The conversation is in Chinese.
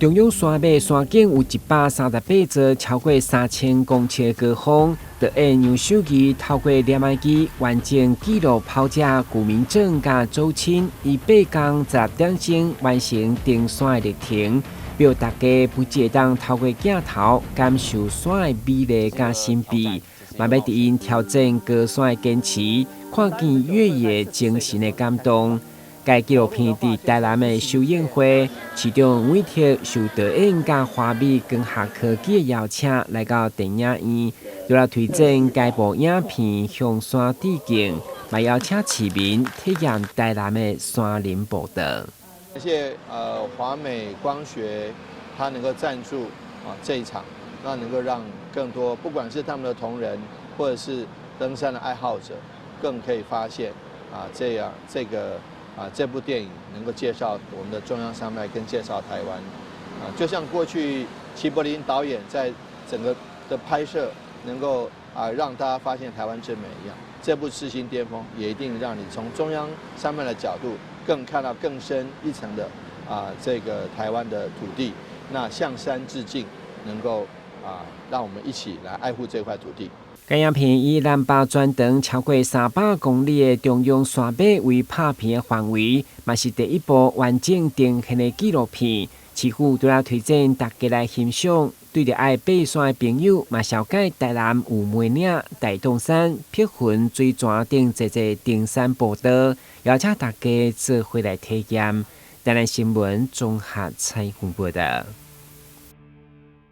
中央山脉山景有138座超过3000公尺的高峰，就按杨守义透过摄影机完整记录跑者古民政甲祖亲，以8天10点钟完成登山的历程，表大家不只当透过镜头感受山的美丽甲神秘，嘛要伫因挑战高山的坚持，看见越野精神的感动。该纪录片伫台南的首映会，其中每天受导演甲华美光学科技的邀请来到电影院，除了推荐该部影片向山致敬，嘛邀请市民体验台南的山林步道。感谢华美光学，它能够赞助这一场，那能够让更多不管是他们的同仁，或者是登山的爱好者，更可以发现这部电影能够介绍我们的中央山脉，跟介绍台湾，就像过去齐柏林导演在整个的拍摄能够让大家发现台湾之美一样，这部《世新巅峰》也一定让你从中央山脉的角度，更看到更深一层的这个台湾的土地，那向山致敬，能够让我们一起来爱护这块土地。该影片以南北全长超过300公里的中央山脉为拍片的范围，嘛是第一部完整定型的纪录片。市府除了推荐大家来欣赏，对着爱爬山的朋友，嘛了解台南有梅岭、大洞山、碧云、水泉等一登山步道，邀请大家做回来体验。台南新闻综合采访报道。